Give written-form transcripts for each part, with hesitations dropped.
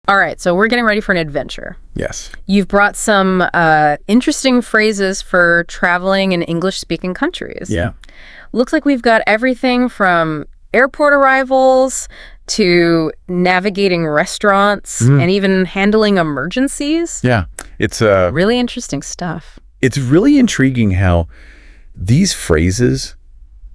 All right, so we're getting ready for an adventure. Yes. You've brought some interesting phrases for traveling in English-speaking countries. Yeah. Looks like we've got everything from airport arrivals to navigating restaurants and even handling emergencies. Yeah. It's Really interesting stuff. It's really intriguing how these phrases,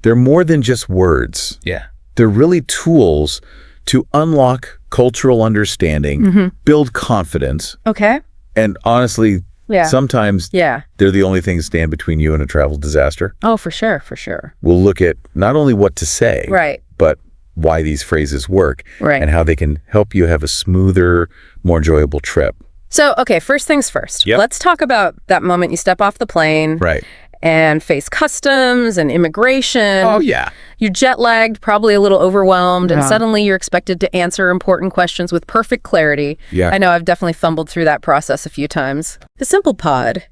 they're more than just words. Yeah. They're really tools to unlock cultural understanding, build confidence, Okay. and honestly, sometimes Yeah. they're the only thing that stand between you and a travel disaster. Oh, for sure, for sure. We'll look at not only what to say, Right. but why these phrases work Right. and how they can help you have a smoother, more enjoyable trip. So, okay, first things first. Yep. Let's talk about that moment you step off the plane Right. and face customs and immigration. Oh, yeah. You're jet-lagged, probably a little overwhelmed, and suddenly you're expected to answer important questions with perfect clarity. Yeah. I know I've definitely fumbled through that process a few times. The Simple Pod,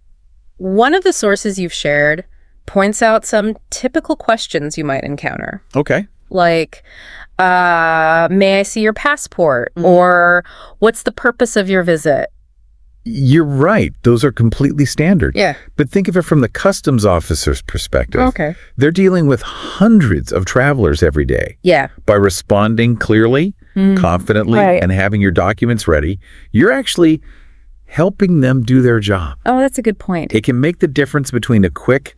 one of the sources you've shared, points out some typical questions you might encounter. Okay. Like, may I see your passport? Or what's the purpose of your visit? You're right. Those are completely standard. Yeah. But think of it from the customs officer's perspective. Okay. They're dealing with hundreds of travelers every day. Yeah. By responding clearly, confidently, Right. and having your documents ready, you're actually helping them do their job. Oh, that's a good point. It can make the difference between a quick,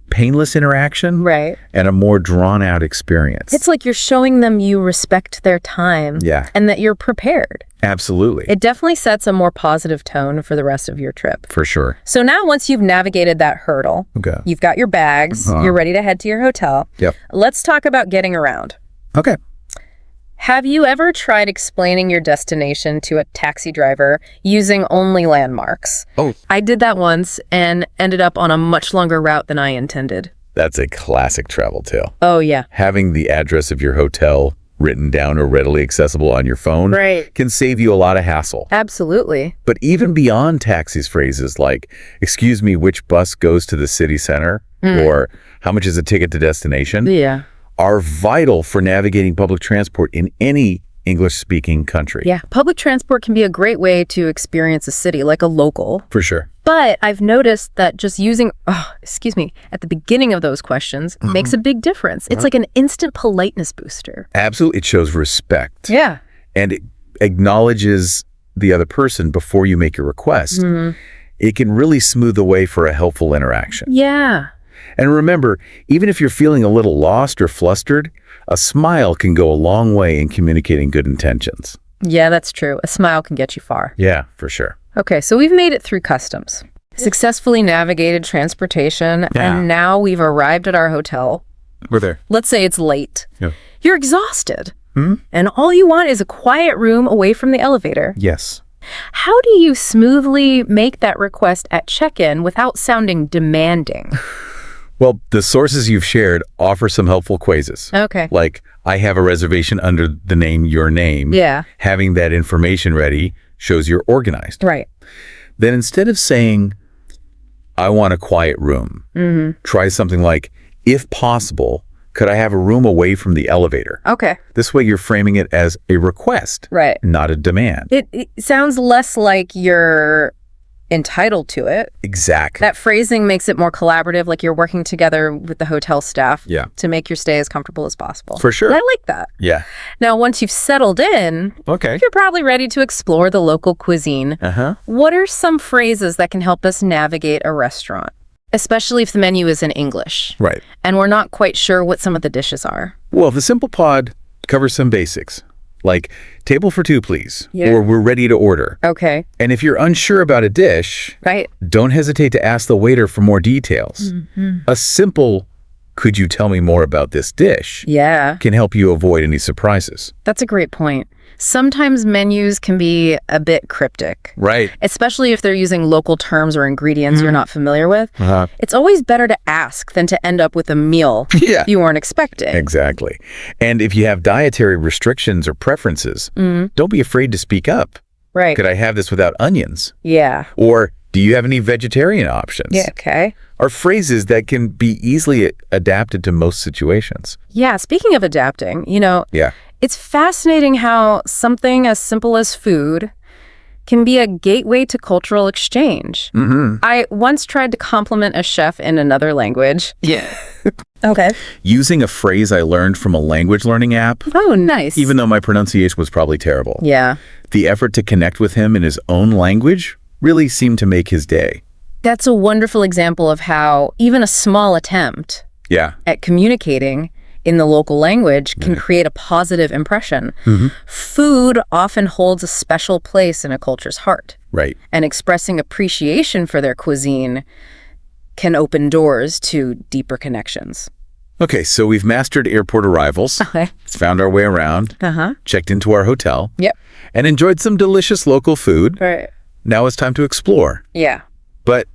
painless interaction Right. and a more drawn-out experience. It's like you're showing them you respect their time. Yeah. And that you're prepared. Absolutely. It definitely sets a more positive tone for the rest of your trip. For sure. So now once you've navigated that hurdle, Okay. you've got your bags, you're ready to head to your hotel. Yep. Let's talk about getting around. Okay. Have you ever tried explaining your destination to a taxi driver using only landmarks? Oh. I did that once and ended up on a much longer route than I intended. That's a classic travel tale. Oh, yeah. Having the address of your hotel written down or readily accessible on your phone Right. can save you a lot of hassle. Absolutely. But even beyond taxis, phrases like, excuse me, which bus goes to the city center? Or how much is a ticket to destination? Yeah. Are vital for navigating public transport in any English-speaking country. Yeah. Public transport can be a great way to experience a city like a local. For sure. But I've noticed that just using, at the beginning of those questions makes a big difference. It's like an instant politeness booster. Absolutely. It shows respect. Yeah. And it acknowledges the other person before you make your request. It can really smooth the way for a helpful interaction. Yeah. And remember, even if you're feeling a little lost or flustered, a smile can go a long way in communicating good intentions. Yeah, that's true. A smile can get you far. Yeah, for sure. Okay, so we've made it through customs, successfully navigated transportation, Yeah. and now we've arrived at our hotel. We're there. Let's say it's late. Yeah. You're exhausted, and all you want is a quiet room away from the elevator. Yes. How do you smoothly make that request at check-in without sounding demanding? Well, the sources you've shared offer some helpful quizzes. Okay. Like, I have a reservation under the name, your name. Yeah. Having that information ready shows you're organized. Right. Then instead of saying, I want a quiet room, try something like, if possible, could I have a room away from the elevator? Okay. This way you're framing it as a request, Right. not a demand. It sounds less like you're entitled to it. Exactly. That phrasing makes it more collaborative, like you're working together with the hotel staff Yeah. to make your stay as comfortable as possible. For sure. I like that. Yeah. Now, once you've settled in, Okay. you're probably ready to explore the local cuisine. Uh-huh. What are some phrases that can help us navigate a restaurant, especially if the menu is in English Right. and we're not quite sure what some of the dishes are? Well, the Simple Pod covers some basics, like table for two, please, Yeah. or we're ready to order. Okay. And if you're unsure about a dish, Right. don't hesitate to ask the waiter for more details. A simple, could you tell me more about this dish, Yeah. can help you avoid any surprises. That's a great point. Sometimes menus can be a bit cryptic, Right. especially if they're using local terms or ingredients you're not familiar with. Uh-huh. It's always better to ask than to end up with a meal Yeah. you weren't expecting. Exactly. And if you have dietary restrictions or preferences, don't be afraid to speak up. Right. Could I have this without onions? Yeah. Or do you have any vegetarian options? Yeah. Okay. Are phrases that can be easily adapted to most situations. Yeah. Speaking of adapting, Yeah. it's fascinating how something as simple as food can be a gateway to cultural exchange. I once tried to compliment a chef in another language. Yeah. Okay. Using a phrase I learned from a language learning app, Oh, nice. even though my pronunciation was probably terrible. Yeah. The effort to connect with him in his own language really seemed to make his day. That's a wonderful example of how even a small attempt Yeah. at communicating in the local language can create a positive impression. Food often holds a special place in a culture's heart, Right. and expressing appreciation for their cuisine can open doors to deeper connections. Okay, so we've mastered airport arrivals, Okay. found our way around, checked into our hotel, Yep. and enjoyed some delicious local food. Right. Now it's time to explore. Yeah. But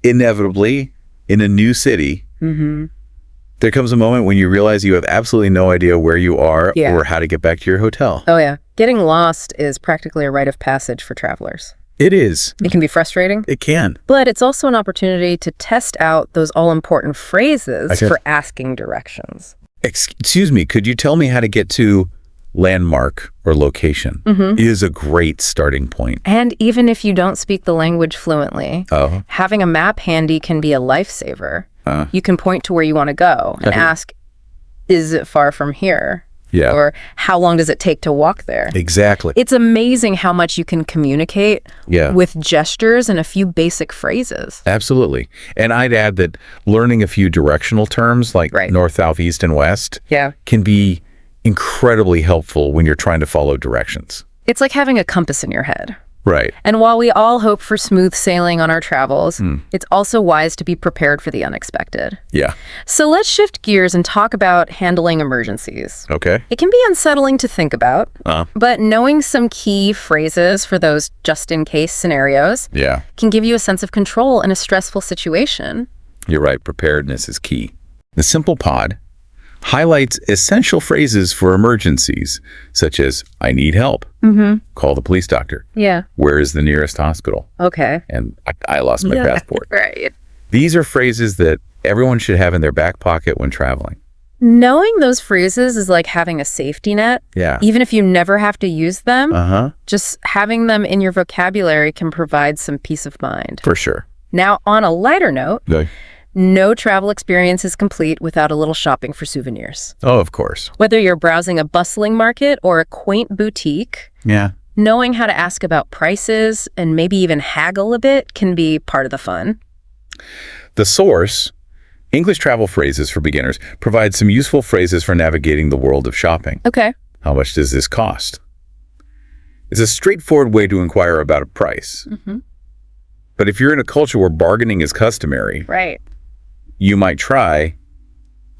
inevitably, in a new city, there comes a moment when you realize you have absolutely no idea where you are Yeah. or how to get back to your hotel. Oh, yeah. Getting lost is practically a rite of passage for travelers. It is. It can be frustrating, It can. but it's also an opportunity to test out those all-important phrases Okay. for asking directions. Excuse me, could you tell me how to get to landmark or location? Is a great starting point. And even if you don't speak the language fluently, Oh, having a map handy can be a lifesaver. You can point to where you want to go and ask, is it far from here? yeah. Or how long does it take to walk there? Exactly. It's amazing how much you can communicate Yeah. with gestures and a few basic phrases. Absolutely. And I'd add that learning a few directional terms like Right. north, south, east, and west Yeah. can be incredibly helpful when you're trying to follow directions. It's like having a compass in your head. Right. And while we all hope for smooth sailing on our travels, it's also wise to be prepared for the unexpected. Yeah. So let's shift gears and talk about handling emergencies. Okay. It can be unsettling to think about, but knowing some key phrases for those just-in-case scenarios Yeah. can give you a sense of control in a stressful situation. You're right. Preparedness is key. The Simple Pod highlights essential phrases for emergencies, such as, I need help. Call the police doctor. Yeah. Where is the nearest hospital? Okay. And I lost my passport. Right. These are phrases that everyone should have in their back pocket when traveling. Knowing those phrases is like having a safety net. Yeah. Even if you never have to use them, Uh-huh. just having them in your vocabulary can provide some peace of mind. For sure. Now, on a lighter note, Okay. no travel experience is complete without a little shopping for souvenirs. Oh, of course. Whether you're browsing a bustling market or a quaint boutique, Yeah. knowing how to ask about prices and maybe even haggle a bit can be part of the fun. The Source, English Travel Phrases for Beginners, provides some useful phrases for navigating the world of shopping. Okay. How much does this cost? It's a straightforward way to inquire about a price. But if you're in a culture where bargaining is customary, Right. you might try,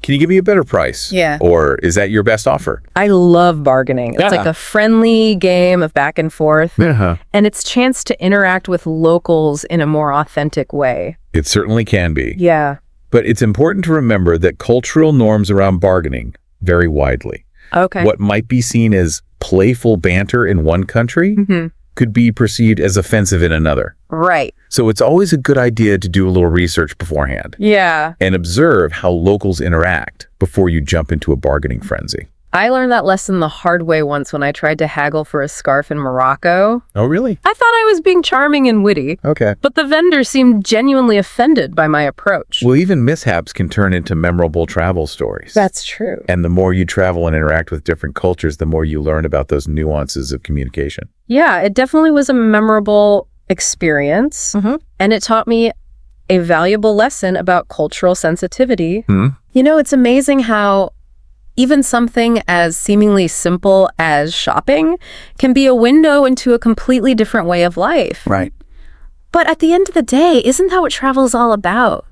can you give me a better price? Yeah. Or is that your best offer? I love bargaining. It's like a friendly game of back and forth, and it's chance to interact with locals in a more authentic way. It certainly can be. Yeah. But it's important to remember that cultural norms around bargaining vary widely. Okay. What might be seen as playful banter in one country could be perceived as offensive in another. Right. So it's always a good idea to do a little research beforehand Yeah. and observe how locals interact before you jump into a bargaining frenzy. I learned that lesson the hard way once when I tried to haggle for a scarf in Morocco. Oh, really? I thought I was being charming and witty, Okay. but the vendor seemed genuinely offended by my approach. Well, even mishaps can turn into memorable travel stories. That's true. And the more you travel and interact with different cultures, the more you learn about those nuances of communication. Yeah, it definitely was a memorable experience, and it taught me a valuable lesson about cultural sensitivity. You know, it's amazing how even something as seemingly simple as shopping can be a window into a completely different way of life. Right. But at the end of the day, isn't that what travel is all about?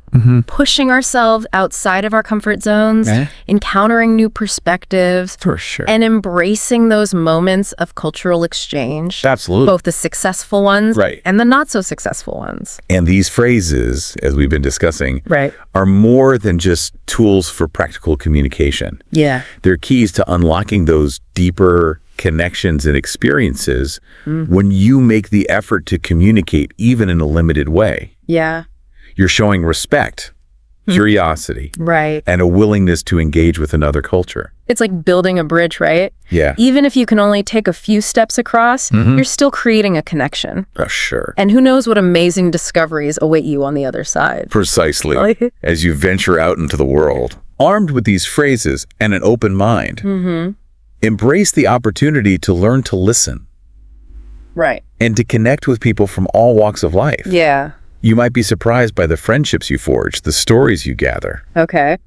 Pushing ourselves outside of our comfort zones, encountering new perspectives, For sure. and embracing those moments of cultural exchange. Absolutely. Both the successful ones Right. and the not so successful ones. And these phrases, as we've been discussing, Right. are more than just tools for practical communication. Yeah. They're keys to unlocking those deeper connections and experiences when you make the effort to communicate even in a limited way. Yeah. You're showing respect curiosity, Right. and a willingness to engage with another culture. It's like building a bridge, right? Yeah. Even if you can only take a few steps across, you're still creating a connection. Oh, sure. And who knows what amazing discoveries await you on the other side. Precisely. As you venture out into the world. Armed with these phrases and an open mind, embrace the opportunity to learn to listen Right. and to connect with people from all walks of life. Yeah. You might be surprised by the friendships you forge, the stories you gather, Okay.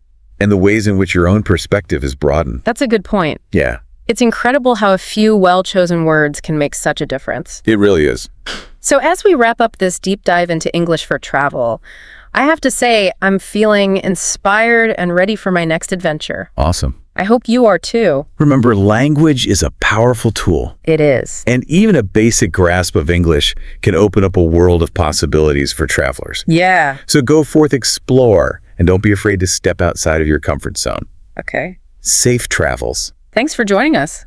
and the ways in which your own perspective is broadened. That's a good point. Yeah, It's incredible how a few well-chosen words can make such a difference. it really is. So as we wrap up this deep dive into English for travel, I have to say I'm feeling inspired and ready for my next adventure. Awesome. I hope you are too. Remember, language is a powerful tool. It is. And even a basic grasp of English can open up a world of possibilities for travelers. Yeah. So go forth, explore, and don't be afraid to step outside of your comfort zone. Okay. Safe travels. Thanks for joining us.